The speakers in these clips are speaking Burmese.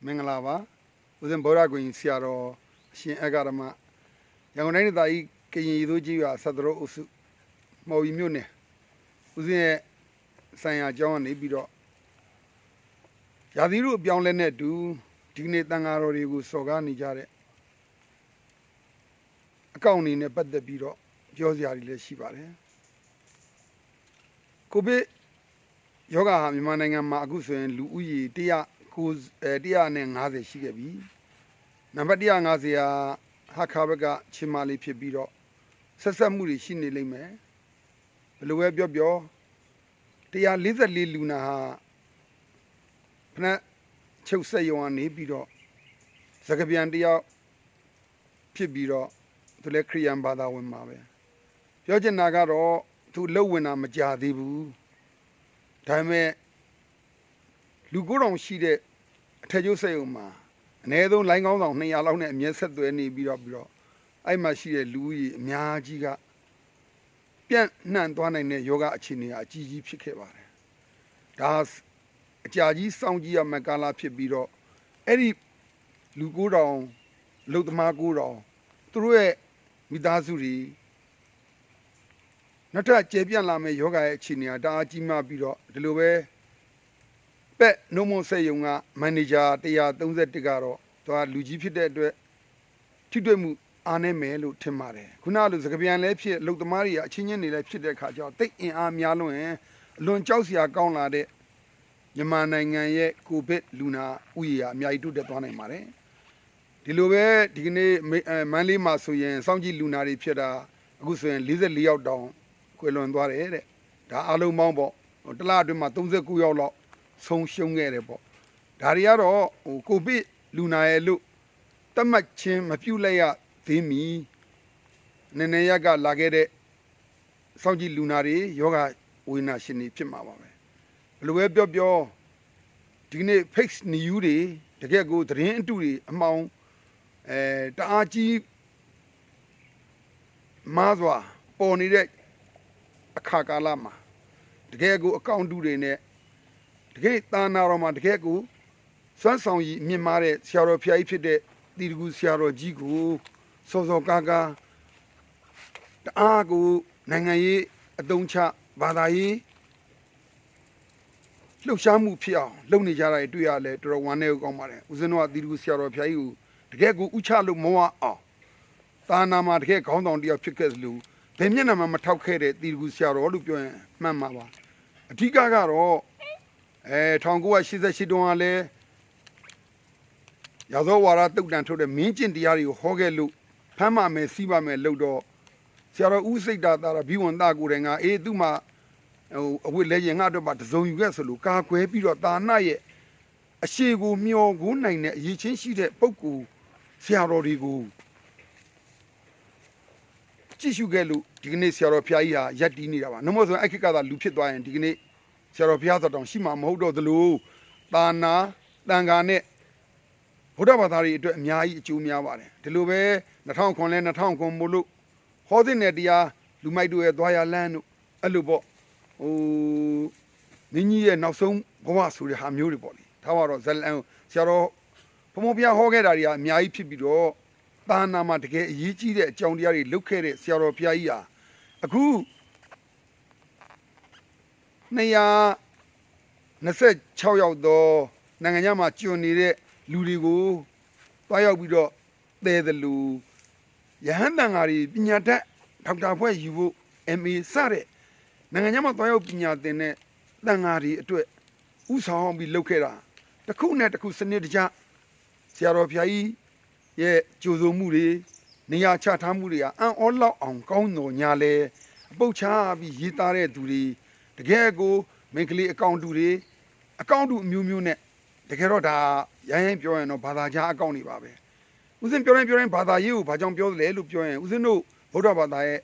မင်္ဂလာပါဦးဇင်းဗောဓကွင်ဆရာတော်ရှင်အဂရမရန်ကုန်တိုင်းဒေသကြီးကရင်ရီသိုးကြီးရွာဆက်သရောအုပ်စုမော်ဝီမြို့နယ်ဦးဇင်းရဲ့ဆိုင်ရာကျောင်းကနေပြီးတော့ရာသီဥတုအပြောင်းလဲနဲ့တူဒီကနေ့တန်ဃာတော်တွေကိုစော်ကားနေကြတဲ့အကောင့်အနေနဲ့ပတ်သက်ပြီးတော့ပြောစရာတွေလည်းရှိပါတယ်ကိုဗစ်ယောဂဟာမြန်မာနိုင်ငံမှာအခုဆိုရင်လူဦးရေ150ရှိခဲ့ပြီနံပါတ်150ဟာဟာခါဘက်ကချင်းမာလေးဖြစ်ပြီးတော့ဆက်ဆက်မှုတွေရှိနေလိမ့်မယ်ဘယ်လိုပဲပြော144လူနာဟာဖနက်ချုပ်ဆက်ရုံကနေပြီးတော့သကပြန်တယောက်ဖြစ်ပြီးတော့သူလည်းခရိယန်ဘာသာဝင်မှာပဲပြောချင်တာကတော့သူလှုပ်ဝင်တာမကြသေးဘူးဒါပေမဲ့လူ900ရှိတဲ့အထက်ကျိုးဆက်ရုံမှာအနည်းဆုံးလိုင်းကောင်းဆောင်200လောက်နဲ့အမြဲဆက်သွဲနေပြီးတော့အဲ့မှာရှိတဲ့လူကြီးအများကြီးကပြန့်နှံ့သွားနိုင်တဲ့ယောဂအခြေအနေအကြီးကြီးဖြစ်ခဲ့ပါတယ်ဒါအကြာကြီးစောင့်ကြည့်ရမယ့်ကာလဖြစ်ပြီးတော့အဲ့ဒီလူ900လူသမား900သူတို့ရဲ့မိသားစုတွေနောက်ထပ်ကျေပြန့်လာမယ့်ယောဂရဲ့အခြေအနေကတအားကြီးမားပြီးတော့ဒီလိုပဲပက်နှုံမဆက်ယုံကမန်နေဂျာ131ကတော့သူကလူကြီးဖြစ်တဲ့အတွက်ထိတွေ့မှုအားနည်းမယ်လို့ထင်ပါတယ်ခုနလိုစကပြန်လည်းဖြစ်လုံသမားတွေကအချင်းချင်းတွေလည်းဖြစ်တဲ့အခါကျတော့တိတ်အင်အားများလွန်းရင်အလွန်ကြောက်စရာကောင်းလာတဲ့မြန်မာနိုင်ငံရဲ့ကိုဗစ်လူနာဥယျာအများကြီးတိုးတက်သွားနိုင်ပါတယ်ဒီလိုပဲဒီကနေ့မန္တလေးမှာဆိုရင်စောင့်ကြည့်လူနာတွေဖြစ်တာအခုဆိုရင်44ယောက်တောင်ကွယ်လွန်သွားတယ်တဲ့ဒါအလုံးပေါင်းပေါ့တစ်လအတွင်းမှာ39ယောက်လောက်ဆုံးရှုံးခဲ့တယ်ပေါ့ဒါတွေကတော့ကိုဗစ်လူနာရဲ့လို့တတ်မှတ်ခြင်းမပြုလိုက်ရသေးမီနည်းနည်းရက်ကလာခဲ့တဲ့စောင့်ကြည့်လူနာတွေယောဂဝေဒနာရှင်တွေဖြစ်မှာပါပဲဘယ်လိုပဲပြောဒီနေ့ fake news တွေတကယ်ကိုသတင်းအတုတွေအမှောင်တအားကြီးမားစွာပေါ်နေတဲ့အခါကာလမှာတကယ်ကိုအကောင့်တူတွေနဲ့တကယ်သာနာတော်မှာတကယ်ကိုစွမ်းဆောင်ရည်မြင့်မားတဲ့ဆရာတော်ဖျားကြီးဖြစ်တဲ့တီတကူဆရာတော်ကြီးကိုစောကားတအားကိုနိုင်ငံရေးအတုံးချဘာသာရေးလှုပ်ရှားမှုဖြစ်အောင်လုပ်နေကြတာတွေ့ရလဲတော်တော်ဝမ်းနည်းကောင်းပါတယ်ဦးဇင်းတို့ကတီတကူဆရာတော်ဖျားကြီးကိုတကယ်ကိုဥချလို့မဝအောင်သာနာမှာတကယ်ခေါင်းဆောင်တယောက်ဖြစ်ခဲ့သလိုဘယ်မျက်နှာမှမထောက်ခဲ့တဲ့တီတကူဆရာတော်လို့ပြောရင်မှန်မှာပါအဓိကကတော့1988တုန်းကလည်းရာဇဝဝါဒတုတ်တန်ထုတ်တဲ့မင်းကျင့်တရားတွေကိုဟောခဲ့လို့ဖမ်းပါမယ်စီးပါမယ်လို့တော့ဆရာတော်ဦးစိတ်တာတာဘီဝန်သားကိုယ်တိုင်ကသူ့မှာအဝိလဲရင်ငါတော့ပါတစုံယူခဲ့ဆိုလို့ကာကွယ်ပြီးတော့တာနာရဲ့အရှိကိုမျောကိုနိုင်တဲ့အရေးချင်းရှိတဲ့ပုဂ္ဂိုလ်ဆရာတော်တွေကိုကြည့်ရှုခဲ့လို့ဒီကနေ့ဆရာတော်ဖျားကြီးဟာရက်တီးနေတာပါနှမို့ဆိုရင်အဲ့ခေတ်ကသာလူဖြစ်သွားရင်ဒီကနေ့ဆရာတော်ဘုရားတော်တောင်ရှိမှာမဟုတ်တော့သလိုသာနာတန်ခါနဲ့ဗုဒ္ဓဘာသာတွေအတွက်အများကြီးအကျိုးများပါတယ်ဒီလိုပဲ2009လဲ2009မို့လို့ဟောတဲ့နယ်တရားလူမိုက်တို့ရဲ့သွားရလန်းတို့အဲ့လိုပေါ့နင်းကြီးရဲ့နောက်ဆုံးဘဝဆိုတဲ့ဟာမျိုးတွေပေါ့လေထားပါတော့ဇလန်ဆရာတော်ဘုံဘုရားဟောခဲ့တာတွေကအများကြီးဖြစ်ပြီးတော့သာနာမှာတကယ်အရေးကြီးတဲ့အကြောင်းတရားတွေလုပ်ခဲ့တဲ့ဆရာတော်ဘုရားကြီးဟာအခု226ယောက်တော့နိုင်ငံခြားမှာကျွနေတဲ့လူတွေကိုတွားရောက်ပြီးတော့သဲတယ်လို့ရဟန်းတန်ဃာတွေပညာတတ်ဒေါက်တာဖွဲ့ယူဖို့ MA စတဲ့နိုင်ငံခြားမှာတွားရောက်ပညာသင်တဲ့တန်ဃာတွေအတွက်ဥဆောင်ပြီးလုပ်ခဲ့တာတစ်ခုနဲ့တစ်ခုစနစ်တကျဆရာတော်ဘုရားကြီးရဲ့ကြိုးစုံမှုတွေနေရာချထားမှုတွေကအံ့ဩလောက်အောင်ကောင်းတော်ညာလဲအပုတ်ချပြီးရေးသားတဲ့သူတွေတကယ်ကိုမိန်းကလေးအကောင့်တူတွေအကောင့်တူအမျိုးမျိုးနဲ့တကယ်တော့ဒါရိုင်းပြောရင်တော့ဘာသာကြားအကောင့်တွေပါပဲဦးဇင်းပြောရင်ဘာသာရေးကိုဘာကြောင့်ပြောသလဲလို့ပြောရင်ဦးဇင်းတို့ဗုဒ္ဓဘာသာရဲ့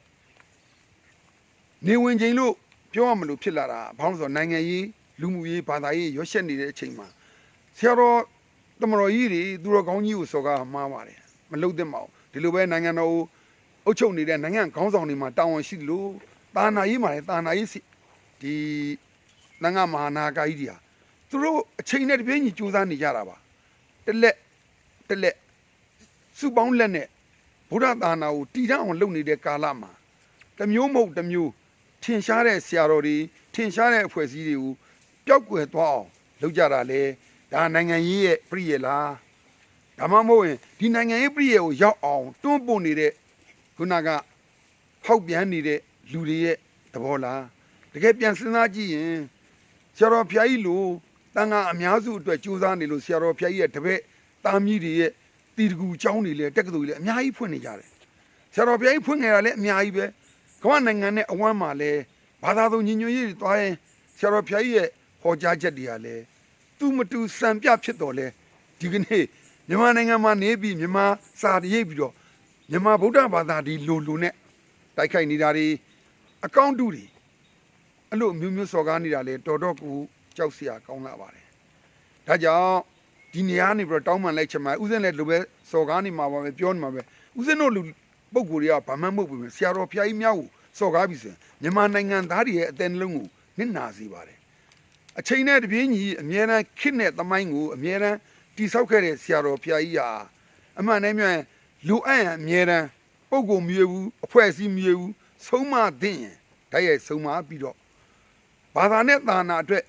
နေဝင်ချိန်လို့ပြောရမလို့ဖြစ်လာတာဘာလို့ဆိုတော့နိုင်ငံရေးလူမှုရေးဘာသာရေးရွှေ့ရှက်နေတဲ့အချိန်မှာဆရာတော်တမတော်ကြီးတွေသူတော်ကောင်းကြီးကိုစော်ကားမှားပါတယ်မလုပ်သင့်ပါဘူးဒီလိုပဲနိုင်ငံတော်ကိုအုပ်ချုပ်နေတဲ့နိုင်ငံခေါင်းဆောင်တွေမှာတာဝန်ရှိလို့တာနာရေးမှာလည်းတာနာရေးဒီသံဃာမဟာနာဂကြီးတွေဟာသူတို့အချိန်နဲ့တပြေးညီကြိုးစားနေကြတာပါ လက်စုပေါင်းလက်နဲ့ဗုဒ္ဓသာနာကိုတည်ထောင်အောင်လုပ်နေတဲ့ကာလမှာတစ်မျိုးမဟုတ်တစ်မျိုးထင်ရှားတဲ့ဆရာတော်တွေထင်ရှားတဲ့အဖွဲ့အစည်းတွေကိုပျောက်ကွယ်သွားအောင်လုပ်ကြတာလေဒါနိုင်ငံရေးရဲ့ပြည့်ရလားဒါမှမဟုတ်ရင်ဒီနိုင်ငံရေးပြည့်ရကိုရောက်အောင်တွန်းပို့နေတဲ့ခုနကဖောက်ပြန်နေတဲ့လူတွေရဲ့သဘောလားတကယ်ပြန်စဉ်းစားကြည့်ရင်ဆရာတော်ဖျားကြီးလိုတန်ခါအများစုအတွက်ကြိုးစားနေလို့ဆရာတော်ဖျားကြီးရဲ့တပည့်သားမီးတွေရဲ့တီတကူเจ้าတွေလည်းတက္ကသိုလ်တွေလည်းအများကြီးဖွင့်နေကြတယ်ဆရာတော်ဖျားကြီးဖွင့်နေတာလည်းအများကြီးပဲကမ္ဘာနိုင်ငံနဲ့အဝမ်းမှာလည်းဘာသာသုံးညီညွတ်ရေးတွေတွားရင်ဆရာတော်ဖျားကြီးရဲ့ဟောကြားချက်တွေကလည်းသူ့မတူစံပြဖြစ်တော်လဲဒီကနေ့မြန်မာနိုင်ငံမှာနေပြီးမြန်မာစာရိပ်ပြီးတော့မြန်မာဗုဒ္ဓဘာသာဒီလိုနဲ့တိုက်ခိုက်နေတာတွေအကောင့်တူတွေအဲ့လိုမျိုးမျိုးစော်ကားနေတာလေတော်တော်ကိုကြောက်စရာကောင်းလာပါတယ်ဒါကြောင့်ဒီနေရာနေပြီးတော့တောင်းပန်လိုက်ချင်မှာဥစဉ်လည်းလိုပဲစော်ကားနေမှာပါပဲပြောနေမှာပဲဥစဉ်တို့လူပုံကိုယ်တွေကဘာမှမဟုတ်ဘူးဆရာတော်ဖျားကြီးများကိုစော်ကားပြီးဆိုရင်မြန်မာနိုင်ငံသားတွေရဲ့အသက်နှလုံးကိုနစ်နာစေပါတယ်အချိန်နဲ့တပြေးညီအမြဲတမ်းခစ်တဲ့သမိုင်းကိုအမြဲတမ်းတိဆောက်ခဲ့တဲ့ဆရာတော်ဖျားကြီးဟာအမှန်တမ်းပြောရင်လူအပ်ရင်အမြဲတမ်းပုံကိုယ်မြေဘူးအဖွဲ့အစည်းမြေဘူးဆုံးမသင့်ရင်တိုက်ရိုက်ဆုံးမပြီးတော့ဘာသာနဲ့သာနာအတွက်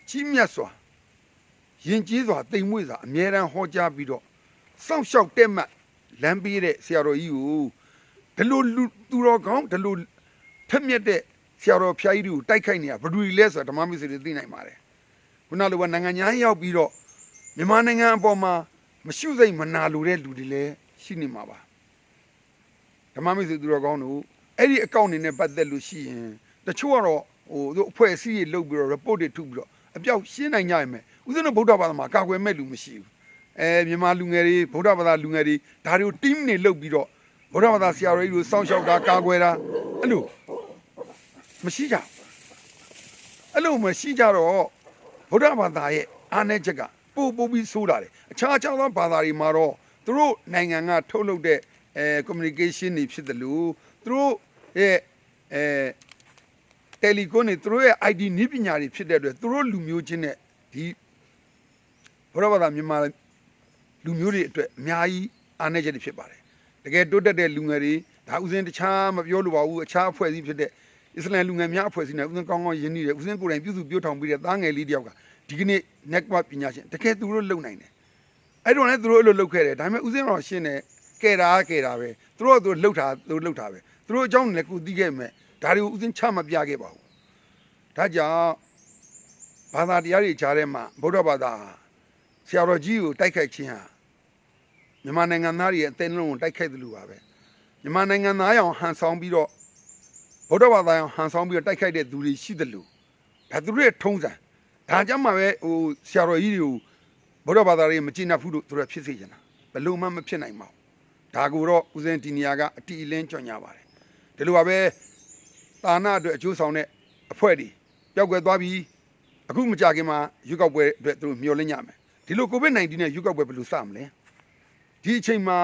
ကြီးမြတ်စွာယဉ်ကျေးစွာတိမ်မွေ့စွာအမြဲတမ်းဟောကြားပြီးတော့စောင့်ရှောက်တဲ့မှတ်လမ်းပေးတဲ့ဆရာတော်ကြီးကိုဒီလိုသူတော်ကောင်းဒီလိုထက်မြက်တဲ့ဆရာတော်ဖျားကြီးတွေကိုတိုက်ခိုက်နေတာဘယ်သူလဲဆိုတာဓမ္မမစ္စတွေသိနိုင်ပါတယ်ခုနလိုကနိုင်ငံညာရောက်ပြီးတော့မြန်မာနိုင်ငံအပေါ်မှာမရှုစိတ်မနာလိုတဲ့လူတွေလည်းရှိနေမှာပါဓမ္မမစ္စသူတော်ကောင်းတို့အဲ့ဒီအကောင့်နေနဲ့ပတ်သက်လို့ရှိရင်တချို့ကတော့သူအဖွဲ့အစည်းတွေလုပ်ပြီးတော့ report တွေထုတ်ပြီးတော့အပြောက်ရှင်းနိုင်ကြရမယ်ဦးဇင်းတို့ဗုဒ္ဓဘာသာမှာကာကွယ်မဲ့လူမရှိဘူးမြန်မာလူငယ်တွေဗုဒ္ဓဘာသာလူငယ်တွေဒါတွေကို team တွေလုပ်ပြီးတော့ဗုဒ္ဓဘာသာဆရာတော်ကြီးတို့စောင့်ရှောက်တာကာကွယ်တာအဲ့လိုမရှိကြအဲ့လိုမရှိကြတော့ဗုဒ္ဓဘာသာရဲ့အားနည်းချက်ကပို့ပြီးဆိုးတာတယ်အခြားသောဘာသာတွေမှာတော့သူတို့နိုင်ငံကထုတ်လုပ်တဲ့communication တွေဖြစ်တယ်လို့သူတို့ရဲ့telecom တွေသူတို့ရဲ့ ID နည်းပညာတွေဖြစ်တဲ့အတွက်သူတို့လူမျိုးချင်းနဲ့ဒီဘုရားဘာသာမြန်မာလူမျိုးတွေအတွက်အများကြီးအားနည်းချက်တွေဖြစ်ပါတယ်တကယ်တိုးတက်တဲ့လူငယ်တွေဒါဥစဉ်တခြားမပြောလို့ပါဘူးအခြားအဖွဲ့အစည်းဖြစ်တဲ့အစ္စလမ်လူငယ်များအဖွဲ့အစည်းနဲ့ဥစဉ်ကောင်းရင်းနှီးတယ်ဥစဉ်ကိုယ်တိုင်ပြုစုပြောထောင်ပြီးတဲ့သားငယ်လေးတယောက်ကဒီကနေ့ network ပညာရှင်တကယ်သူတို့လုံနိုင်တယ်အဲ့တော့လည်းသူတို့အဲ့လိုလုပ်ခဲ့တယ်ဒါပေမဲ့ဥစဉ်တော်ရှင်းတယ်ကဲတာပဲသူတို့လှုပ်တာပဲသူတို့အကြောင်းလည်းကိုသိခဲ့မယ်ဒါတွေကိုဥစဉ်ချမပြခဲ့ပါဘူးဒါကြောင့်ဘာသာတရားတွေကြားထဲမှာဗုဒ္ဓဘာသာဆရာတော်ကြီးကိုတိုက်ခိုက်ခြင်းဟာမြန်မာနိုင်ငံသားတွေရဲ့အသင်းလုံးကိုတိုက်ခိုက်တယ်လို့ပါပဲမြန်မာနိုင်ငံသားရောင်ဟန်ဆောင်ပြီးတော့ဗုဒ္ဓဘာသာရောင်ဟန်ဆောင်ပြီးတော့တိုက်ခိုက်တဲ့သူတွေရှိတယ်လို့ဒါသူတို့ရဲ့ထုံးစံဒါကြောင့်မှပဲဆရာတော်ကြီးတွေကိုဗုဒ္ဓဘာသာတွေမကျင့်တတ်ဘူးလို့သူတို့ဖြစ်စေချင်တာဘယ်လို့မှမဖြစ်နိုင်ပါဘူးဒါကိုတော့ဦးဇင်းဒီနေရာကအတီအလင်းကြော်ညာပါတယ်ဒီလိုပါပဲသာနာအတွက်အကျိုးဆောင်တဲ့အဖွဲ့တွေပျောက်ကွယ်သွားပြီးအခုမကြခင်မှာရွေးကောက်ပွဲအတွက်သူတို့မျှော်လင့်ကြမယ်ဒီလို COVID-19 နဲ့ရွေးကောက်ပွဲဘယ်လိုစမလဲဒီအချိန်မှာ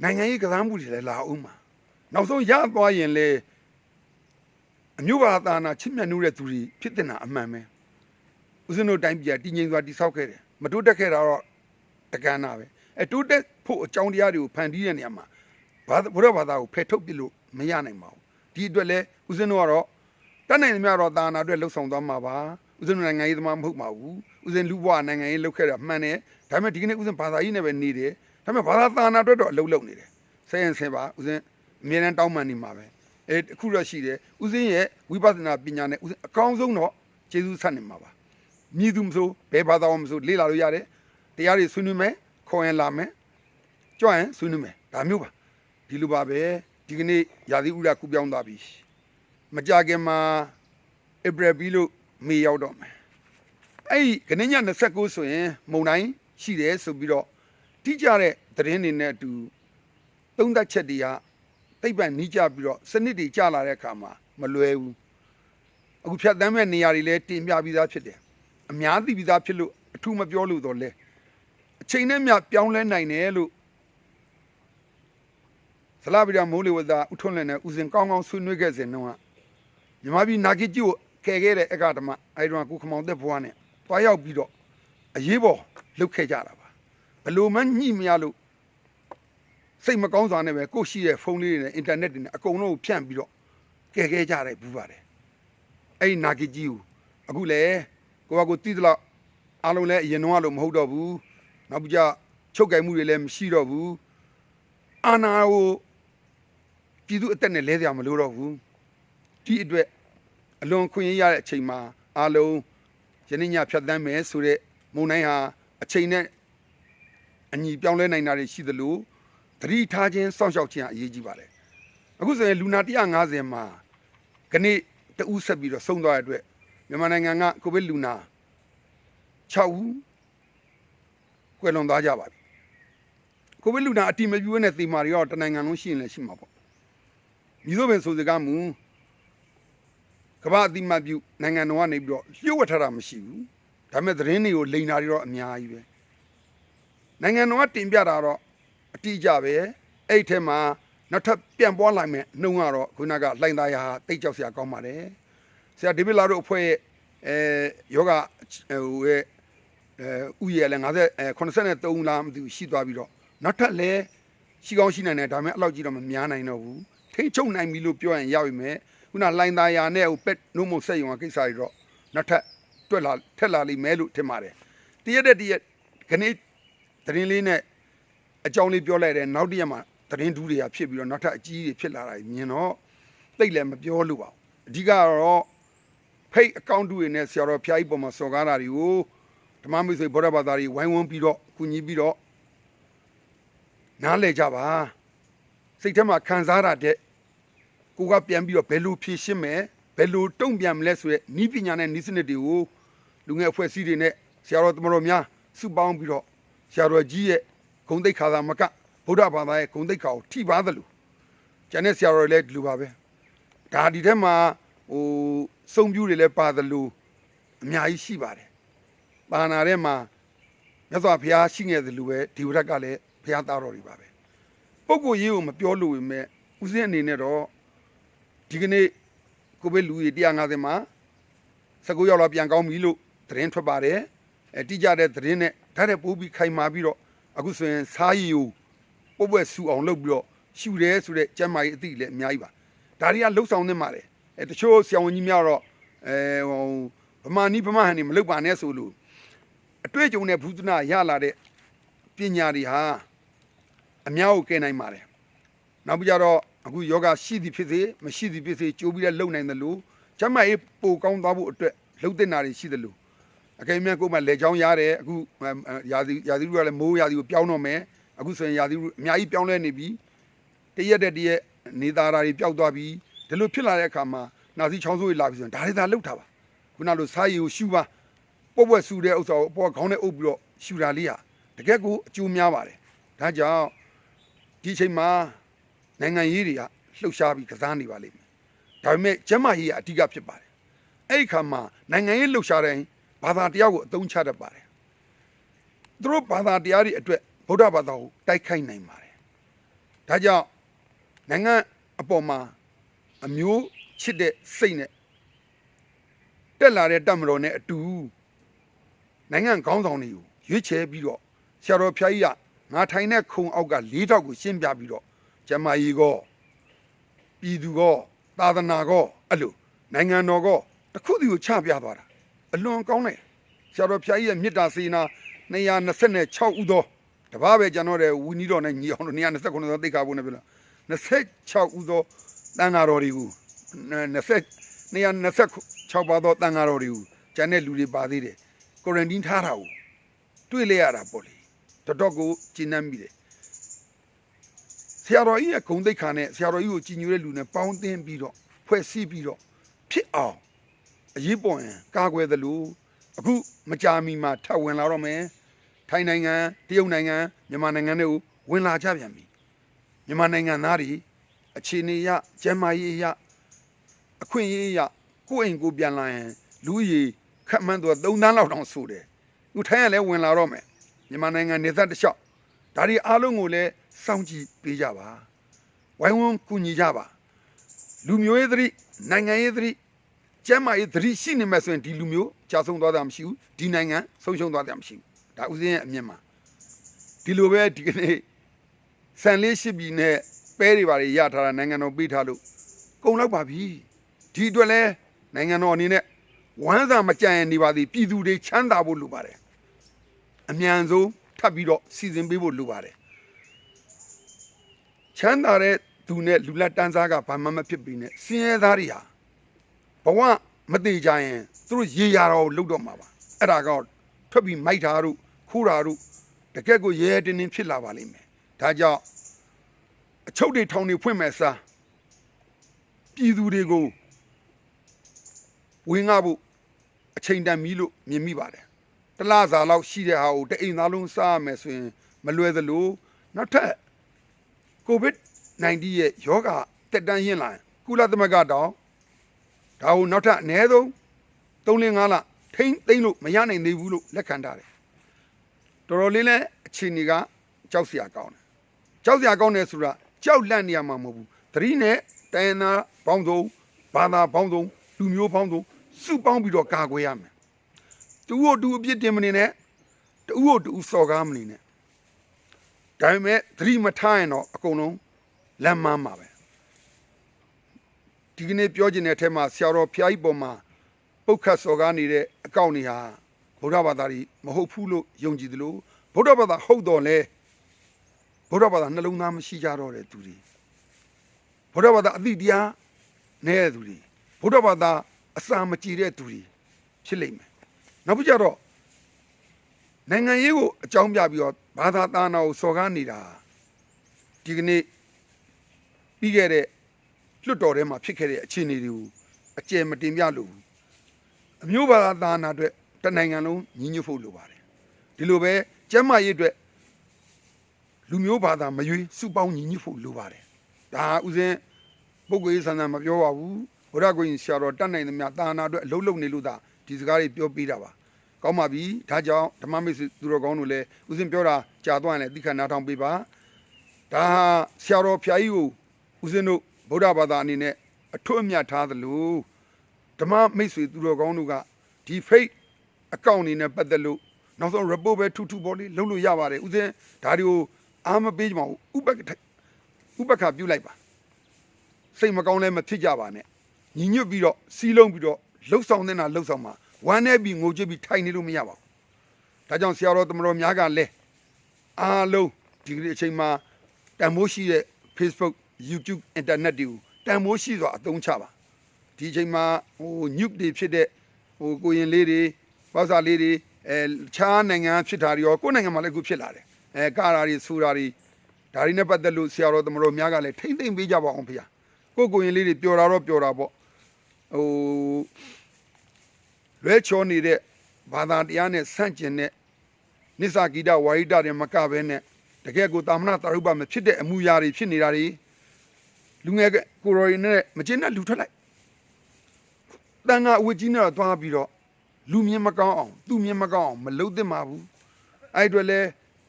နိုင်ငံရေးကစားမှုတွေလည်းလာအောင်မှာနောက်ဆုံးရသွားရင်လေအမျိုးဘာသာနာချစ်မြတ်နိုးတဲ့သူတွေဖြစ်တဲ့နာအမှန်ပဲဦးဇင်းတို့တိုင်းပြည်တည်ငြိမ်စွာတည်ဆောက်ခဲ့တယ်မတိုးတက်ခဲ့တာတော့တကန်းနာပဲတိုးတက်ဖို့အကြောင်းတရားတွေကိုဖန်တီးတဲ့နေရာမှာဘုရားဘာသာကိုဖယ်ထုတ်ပြလို့မရနိုင်ပါဘူးဒီအတွက်လဲဦးဇင်းတို့ကတော့တတ်နိုင်သမျှတော့သာနာအတွက်လှုပ်ဆောင်သွားမှာပါဦးဇင်းတို့နိုင်ငံရေးသမားမဟုတ်ပါဘူးဦးဇင်းလူဘွားနိုင်ငံရေးလုပ်ခဲ့တာမှန်တယ်ဒါပေမဲ့ဒီကနေ့ဦးဇင်းဘာသာရေးနဲ့ပဲနေတယ်ဒါပေမဲ့ဘာသာသာနာအတွက်တော့အလုပ်လုပ်နေတယ်ဆဲရင်ဆဲပါဦးဇင်းအမြဲတမ်းတောင်းပန်နေမှာပဲအခုတော့ရှိတယ်ဦးဇင်းရဲ့ဝိပဿနာပညာနဲ့ဦးဇင်းအကောင်းဆုံးတော့ကျေးဇူးဆက်နေမှာပါမြည်သူမဆိုဘယ်ဘာသာမဆိုလေ့လာလို့ရတယ်တရားတွေဆွေးနွေးမယ်ခေါ်ရင်လာမယ်ကြွရင်ဆွေးနွေးမယ်ဒါမျိုးပါဒီလိုပါပဲဒီကနေ့ရာသီဥတုကူပြောင်းသွားပြီမကြခင်မှာဧပြီပြီးလို့မေရောက်တော့မယ်အဲ့ဒီကနေ့ည29ဆိုရင်မုံတိုင်းရှိတယ်ဆိုပြီးတော့တိကျတဲ့သတင်းတွေနဲ့အတူသုံးသပ်ချက်တွေကသိပ္ပံနီးကြပြီးတော့စနစ်တွေကျလာတဲ့အခါမှာမလွယ်ဘူးအခုဖြတ်သန်းမဲ့နေရာတွေလည်းတင်ပြပြီးသားဖြစ်တယ်အများသိပြီးသားဖြစ်လို့အထူးမပြောလို့တော့လဲအချိန်နဲ့မြပြောင်းလဲနိုင်တယ်လို့ဇလာဗီဒမိုးလေဝသဥထွန်းလည်နဲ့ဦးစင်ကောင်းကောင်းဆွေးနွေးခဲ့စဉ်တုန်းကမြမပြည်နာဂီကျို့ကယ်ခဲ့တဲ့အက္ခဓမ္မအဲဒီတော့ကုခမောင်သက်ဘွားနဲ့တွားရောက်ပြီးတော့ အရေးပေါ်လုပ်ခဲ့ကြတာပါဘလို့မှညှိမရလို့စိတ်မကောင်းစွာနဲ့ပဲကိုရှိတဲ့ဖုန်းလေးတွေနဲ့အင်တာနက်တွေနဲ့အကုန်လုံးဖြန့်ပြီးတော့ကဲကြတယ်ဘူးပါတယ်အဲ့ဒီနာဂီကြီးကိုအခုလေကိုကတီးသလောက်အားလုံးလည်းအရင်တော့လို့မဟုတ်တော့ဘူးနောက်ပြီးကြချုပ်ကင်မှုတွေလည်းမရှိတော့ဘူးအာနာကိုပြည်သူအသက်နဲ့လဲစရာမလိုတော့ဘူးဒီအတွက်အလွန်ခွင့်ရတဲ့အချိန်မှာအားလုံးယနေ့ညဖြတ်သန်းမယ်ဆိုတဲ့မုံတိုင်းဟာအချိန်နဲ့အညီပြောင်းလဲနိုင်တာတွေရှိသလိုသတိထားခြင်းစောင့်ရှောက်ခြင်းအရေးကြီးပါတယ်အခုဆိုရင်လူနာ150မှာခဏတဦးဆက်ပြီးတော့ဆုံးသွားတဲ့အတွက်မြန်မာနိုင်ငံကကိုဗစ်လူနာ6ဦးကွယ်လွန်သွားကြပါပြီကိုဗစ်လူနာအတိမပြည့်နဲ့သေမာတွေတော့တနိုင်ငံလုံးရှိရင်လည်းရှိမှာပေါ့မြည်လို့ပင်ဆိုစကားမူကမ္ဘာအတိမပြုနိုင်ငံတော်ကနေပြီးတော့လျှို့ဝှက်ထားတာမရှိဘူးဒါပေမဲ့သတင်းတွေကိုလိန်တာတွေတော့အများကြီးပဲနိုင်ငံတော်ကတင်ပြတာတော့အတိအကျပဲအဲ့ထဲမှာနောက်ထပ်ပြန်ပွားလာမယ်နှုံကတော့ခုနကလှိုင်သားရဟာတိတ်ကြောက်စရာကောင်းပါတယ်ဆရာဒေးဗစ်လာတို့အဖွဲ့ရဲ့ယောဂဟိုရဲ့ဥယျာဉ်လည်း83လားမသိဘူးရှိသွားပြီးတော့နောက်ထပ်လည်းရှိကောင်းရှိနိုင်တယ်ဒါပေမဲ့အဲ့လောက်ကြီးတော့မများနိုင်တော့ဘူးထိချုံနိုင်ပြီလို့ပြောရင်ရပြီမဲ့ခုနလှိုင်သားရနဲ့ဟိုပက်နို့မဆက်ရုံကကိစ္စတွေတော့နောက်ထပ်တွက်လာထက်လာလိမ့်မယ်လို့ထင်ပါတယ်တရက်ခဏသတင်းလေးနဲ့အကြောင်းလေးပြောလိုက်တယ်နောက်တရက်မှာသတင်းဒူးတွေကဖြစ်ပြီးတော့နောက်ထပ်အကြီးတွေဖြစ်လာတာမြင်တော့သိလည်းမပြောလို့ပါဘူးအဓိကတော့ဖိတ်အကောင့်တူတွေနဲ့ဆရာတော်ဖျားကြီးပေါ်မှာစော်ကားတာတွေကိုဓမ္မမိတ်ဆွေဗုဒ္ဓဘာသာတွေဝိုင်းဝန်းပြီးတော့ကူညီပြီးတော့နားလည်ကြပါစိတ်ထဲမှာခံစားရတဲ့ကိုကပြန်ပြီးတော့ဘယ်လိုဖြည့်ရှင်းမယ်ဘယ်လိုတုံ့ပြန်မလဲဆိုရဲဤပညာနဲ့ဤစနစ်တွေကိုလူငယ်အဖွဲ့အစည်းတွေနဲ့ဆရာတော်တမတော်များစုပေါင်းပြီးတော့ဆရာတော်ကြီးရဲ့ဂုဏ်သိက္ခာသာမကဗုဒ္ဓဘာသာရဲ့ဂုဏ်သိက္ခာကိုထိပါသလိုကျန်တဲ့ဆရာတော်တွေလည်းဒီလိုပါပဲဒါဒီထဲမှာဟိုစုံပြူတွေလည်းပါသလိုအများကြီးရှိပါတယ်ပါဏာထဲမှာမြတ်စွာဘုရားရှိငယ်သလိုပဲဒီဝရက်ကလည်းဘုရားသားတော်တွေပါပဲပုဂ္ဂိုလ်ရေးကိုမပြောလို့ပေမဲ့ဦးစင်းအနေနဲ့တော့ဒီကနေ့ကိုဗစ်လူကြီး150မှာ19ရောက်လာပြန်ကောင်းပြီလို့သတင်းထွက်ပါတယ်တိကျတဲ့သတင်းနဲ့ဓာတ်တဲ့ပိုးပြီးခိုင်မာပြီးတော့အခုဆိုရင်စားရည်ကိုပုတ်ပွက်ဆူအောင်လုပ်ပြီးတော့ရှူတယ်ဆိုတဲ့ကျမ်းမာရေးအသည့်လည်းအများကြီးပါဒါတွေကလှုပ်ဆောင်နေမှာတယ်တချို့ဆရာဝန်ကြီးများတော့ဗမာနီးဗမာဟန်နေမလုပ်ပါနဲ့ဆိုလို့အတွေ့အကြုံနဲ့ဘုဒ္ဓနာရလာတဲ့ပညာတွေဟာအများကိုကယ်နိုင်ပါတယ်နောက်ပြီးကြတော့အခုယောဂရှိသည်ဖြစ်စေမရှိသည်ဖြစ်စေကြိုးပြီးတော့လုံနိုင်တယ်လို့ကျမ်းမာရေးပိုကောင်းသွားဖို့အတွက်လှုပ်တဲ့နာတွေရှိတယ်လို့အကယ်၍ကိုမှလေချောင်းရတယ်အခုရာသီဥတုကလည်းမိုးရာသီကိုပြောင်းတော့မယ်အခုဆိုရင်ရာသီဥတုအများကြီးပြောင်းလဲနေပြီတရက်နေသားဓာတ်တွေပျောက်သွားပြီဒီလိုဖြစ်လာတဲ့အခါမှာနာစီချောင်းဆိုးတွေလာပြီဆိုရင်ဒါတွေသာလှုပ်တာပါခုနလိုစားရည်ကိုရှူပါပုတ်ပွက်ဆူတဲ့ဥစ္စာကိုအပေါ်ခေါင်းနဲ့အုပ်ပြီးတော့ရှူတာလေးဟာတကယ်ကိုအကျိုးများပါတယ်ဒါကြောင့်ဒီအချိန်မှာနိုင်ငံရေးတွေကလှုပ်ရှားပြီးကစားနေပါလိမ့်မယ်ဒါပေမဲ့ကျမ်းမာရေးကအဓိကဖြစ်ပါတယ်အဲ့ဒီခါမှာနိုင်ငံရေးလှုပ်ရှားတိုင်းဘာသာတရားကိုအသုံးချတတ်ပါတယ်သူတို့ဘာသာတရားတွေအတွက်ဗုဒ္ဓဘာသာကိုတိုက်ခိုက်နိုင်ပါတယ်ဒါကြောင့်နိုင်ငံအပေါ်မှာအမျိုးချစ်တဲ့စိတ်နဲ့တက်လာတဲ့တပ်မတော်နဲ့အတူနိုင်ငံခေါင်းဆောင်တွေကိုရွေးချယ်ပြီးတော့ဆရာတော်ဖျားကြီးကငါထိုင်တဲ့ခုံအောက်က၄ထောက်ကိုရှင်းပြပြီးတော့ကျမကြီးကောပြည်သူကောသာသနာကောအဲ့လိုနိုင်ငံတော်ကောတစ်ခုစီကိုချပြသွားတာအလွန်ကောင်းတယ်ဆရာတော်ဖျားကြီးရဲ့မေတ္တာစေနာ226ဦးသောတပားပဲကျွန်တော်တဲ့ဝီနီတော်နဲ့ညီအောင်လို့229သောသိက္ခာပုဒ်နဲ့ပြောလို့26ဦးသောတန်ဃာတော်တွေကို226ပါးသောတန်ဃာတော်တွေကိုကျန်တဲ့လူတွေပါသေးတယ်ကွာရန်တင်းထားတာကိုတွေ့လဲရတာပေါ့လေတော်ကိုကျဉ်းနှံ့မိတယ်ဆရာတော်ကြီးရဲ့ဂုဏ်သိက္ခာနဲ့ဆရာတော်ကြီးကိုကြည်ညိုတဲ့လူနဲ့ပေါင်းသင်းပြီးတော့ဖွဲ့စည်းပြီးတော့ဖြစ်အောင်အရေးပေါ်ရင်ကာကွယ်သလိုအခုမကြာမီမှာထပ်ဝင်လာတော့မယ်ထိုင်းနိုင်ငံတရုတ်နိုင်ငံမြန်မာနိုင်ငံတွေကိုဝင်လာကြပြန်ပြီမြန်မာနိုင်ငံသားတွေအခြေအနေရကျန်းမာရေးရအခွင့်အရေးရကိုယ့်အိမ်ကိုပြန်လာရင်လူကြီးခက်မှန်းတော့3 သန်းလောက်တောင်ဆိုတယ်သူထိုင်းကလည်းဝင်လာတော့မယ်မြန်မာနိုင်ငံနေသက်တလျှောက်ဒါတွေအားလုံးကိုလည်းစောင့်ကြည့်ပေးကြပါဝိုင်းဝန်းကူညီကြပါလူမျိုးရေးသတိနိုင်ငံရေးသတိ ကျမ်းမာရေးသတိရှိနေမဲ့ဆိုရင်ဒီလူမျိုးကြာဆုံးသွားတာမရှိဘူးဒီနိုင်ငံဆုံးရှုံးသွားတာမရှိဘူးဒါဦးစင်းရဲ့အမြင်မှာဒီလိုပဲဒီကနေ့ဆန်လေးရှိပြီနဲ့ပဲတွေပါရထားတာနိုင်ငံတော်ပေးထားလို့ကုန်တော့ပါပြီဒီအတွက်လဲနိုင်ငံတော်အနေနဲ့ဝမ်းစာမကြံရနေပါသည်ပြည်သူတွေချမ်းသာဖို့လိုပါတယ်အမြန်ဆုံးထပ်ပြီးတော့စီစဉ်ပေးဖို့လိုပါတယ်ချမ်းသာတဲ့သူနဲ့လူလက်တန်းစားကဘာမှမဖြစ်ပြီနဲ့စင်းရဲသားတွေဟာဘဝမသေးကြရင်သူတို့ရေရာတော်ကိုလှုပ်တော့မှာပါအဲ့ဒါကထွက်ပြီးမိုက်တာတို့ခိုးတာတို့တကက်ကိုရဲတင်းတင်းဖြစ်လာပါလိမ့်မယ်ဒါကြောင့်အချုပ်တွေထောင်တွေဖွင့်မဲ့စားပြည်သူတွေကိုဝင်ငါဖို့အချိန်တန်ပြီလို့မြင်မိပါတယ်တလားစာလောက်ရှိတဲ့ဟာကိုတအိမ်သားလုံးစားရမယ်ဆိုရင်မလွယ်သလိုနောက်ထပ်ကိုဗစ်-19 ရဲ့ယောဂတက်တန်းရင်လာကုလသမဂ္ဂတောင်ဒါကိုနောက်ထပ်အနည်းဆုံး3-5 လထိမ့်သိမ့်လို့မရနိုင်သေးဘူးလို့လက်ခံထားတယ်တော်တော်လေးလဲအခြေအနေကကြောက်စရာကောင်းတယ်ကြောက်စရာကောင်းတယ်ဆိုတာကြောက်လန့်နေရမှာမဟုတ်ဘူးသတိနဲ့တိုင်းရင်းသားပေါင်းစုံဘာသာပေါင်းစုံလူမျိုးပေါင်းစုံစုပေါင်းပြီးတော့ကာကွယ်ရမယ်တူကိုတူအပြစ်တင်မနေနဲ့တူကိုတူစော်ကားမနေနဲ့ဒါပေမဲ့သတိမထားရင်တော့အကုန်လုံးလမ်းမမှာပဲဒီကနေ့ပြောချင်တဲ့အထက်မှာဆရာတော်ဖျားကြီးပေါ်မှာပုတ်ခတ်စော်ကားနေတဲ့အကောင့်တွေဟာဗုဒ္ဓဘာသာကြီးမဟုတ်ဘူးလို့ယုံကြည်သလိုဗုဒ္ဓဘာသာဟုတ်တော်လဲဗုဒ္ဓဘာသာနှလုံးသားမရှိကြတော့တဲ့သူတွေဗုဒ္ဓဘာသာအသိတရားနဲ့သူတွေဗုဒ္ဓဘာသာအစာမကြည်တဲ့သူတွေဖြစ်လိမ့်မယ်နောက်ပြီးကြတော့နိုင်ငံရေးကိုအကြောင်းပြပြီးတော့ဘာသာသာနာကိုစော်ကားနေတာဒီကနေ့ပြီးခဲ့တဲ့လွတ်တော်ထဲမှာဖြစ်ခဲ့တဲ့အခြေအနေတွေကိုအကျယ်မတင်ပြလို့အမျိုးဘာသာသာနာအတွက်တနိုင်ငံလုံးညီညွတ်ဖို့လိုပါတယ်ဒီလိုပဲကျမ်းမာရေးအတွက်လူမျိုးဘာသာမရွေးစုပေါင်းညီညွတ်ဖို့လိုပါတယ်ဒါဥစဉ်ပုဂ္ဂိုလ်ရေးဆန္ဒမပြောပါဘူးဘုရားကိုရင်ဆရာတော်တတ်နိုင်သမျှသာနာအတွက်အလုံးလုံးနေလို့သာဒီစကားတွေပြောပြတာပါကောင်းပါပြီဒါကြောင့်ဓမ္မမိတ်ဆွေသူတော်ကောင်းတို့လည်းဥစဉ်ပြောတာကြာသွားရင်လည်းသိခဏနားထောင်ပေးပါဒါဆရာတော်ဖျားကြီးကိုဥစဉ်တို့ဗုဒ္ဓဘာသာအနေနဲ့အထွတ်အမြတ်ထားသလိုဓမ္မမိတ်ဆွေသူတော်ကောင်းတို့ကဒီ fake အကောင့်အနေနဲ့ပတ်သက်လို့နောက်ဆုံး report ပဲထူထူပေါ်လေးလုပ်လို့ရပါတယ်ဥစဉ်ဒါတွေကိုအားမပေးကြပါဘူးဥပက္ခပြုလိုက်ပါစိတ်မကောင်းလည်းမဖြစ်ကြပါနဲ့ညီညွတ်ပြီးတော့စီးလုံးပြီးတော့လှုပ်ဆောင်နေတာလှုပ်ဆောင်မှာဝမ်းနဲ့ပြီးငိုကြည့်ပြီးထိုင်နေလို့မရပါဘူးဒါကြောင့်ဆရာတော်တမတော်များကလည်းအားလုံးဒီအချိန်မှာတန်မိုးရှိတဲ့ Facebook YouTube internet တွေကိုတန်မိုးရှိစွာအသုံးချပါဒီအချိန်မှာnuke တွေဖြစ်တဲ့ကိုရင်လေးတွေပေါ့စာလေးတွေခြားနိုင်ငံဖြစ်တာတွေရောကိုယ်နိုင်ငံမှာလည်းအခုဖြစ်လာတယ်ကာရာတွေဆူရာတွေဒါတွေနဲ့ပတ်သက်လို့ဆရာတော်တမတော်များကလည်းထိမ့်သိမ့်ပေးကြပါအောင်ဖေ။ကိုရင်လေးတွေပျော်တာတော့ပျော်တာပေါ့လွဲချောနေတဲ့ဘာသာတရားနဲ့ဆန့်ကျင်တဲ့နိစ္စဂီတဝါဟိတတွေမကဘဲနဲ့တကယ်ကိုတာမနာတာရုပမဖြစ်တဲ့အမှုရာတွေဖြစ်နေတာတွေလူငယ်ကိုရိုရီနဲ့မကျင်းတဲ့လူထွက်လိုက်တန်ခါအဝတ်ကြီးနဲ့တော့သွားပြီးတော့လူမြင်မကောင်းအောင်သူမြင်မကောင်းအောင်မလုပ်သင့်ပါဘူးအဲ့အတွက်လဲ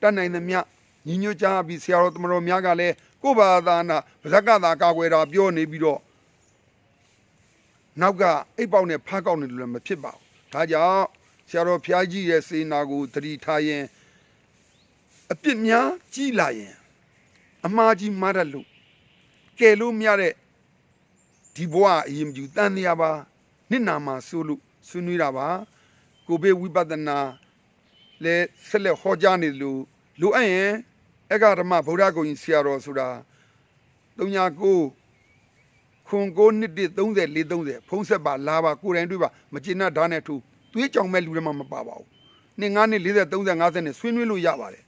တတ်နိုင်သမျှညီညွတ်ကြပြီးဆရာတော်တမတော်များကလည်းကိုယ့်ဘာသာနာဗဇက်ကသာကာကွယ်တာပြောနေပြီးတော့နောက်ကအိပ်ပေါက်နဲ့ဖားကောက်နေလို့လည်းမဖြစ်ပါဘူးဒါကြောင့်ဆရာတော်ဖျားကြီးရဲ့စေနာကိုတတိထားရင်အပြစ်များကြီးလာရင်အမှားကြီးမှားတတ်လို့ကယ်လို့မရတဲ့ဒီဘဝအရင်ကျူတန်တရားပါနှစ်နာမှာဆိုလို့ဆွေးနွေးတာပါကိုဘေးဝိပဿနာလဲဆက်လက်ဟောကြားနေလို့လိုအပ်ရင်အဂဓမ္မဗုဒ္ဓဂုံကြီးဆရာတော်ဆိုတာ39ခွန်9နှစ်30 430ဖုံးဆက်ပါလာပါကိုယ်တိုင်တွေ့ပါမကျေနပ်ဓာတ်နဲ့ထူသွေးကြောင်မဲ့လူတွေမှမပါပါဘူးနှစ်9နှစ်40 30 50နဲ့ဆွေးနွေးလို့ရပါတယ်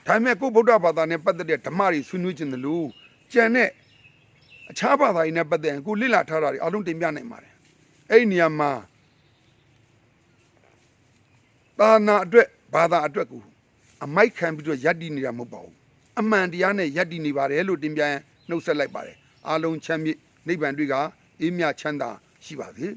ဒါပေမဲ့ကိုဗုဒ္ဓဘာသာနဲ့ပတ်သက်တဲ့ဓမ္မတွေဆွေးနွေးခြင်းတယ်လို့ကြံတဲ့အခြားဘာသာတွေနဲ့ပတ်သက်ရင်ကိုလေ့လာထားတာတွေအလုံးတင်ပြနိုင်ပါတယ်အဲ့ဒီနေရာမှာသာနာအတွက်ဘာသာအတွက်ကိုအမိုက်ခံပြီးတော့ယက်တည်နေတာမဟုတ်ပါဘူးအမှန်တရားနဲ့ယက်တည်နေပါတယ်လို့တင်ပြရင်နှုတ်ဆက်လိုက်ပါတယ်အားလုံးချမ်းမြေ့နိဗ္ဗာန်တွေကအေးမြချမ်းသာရှိပါစေ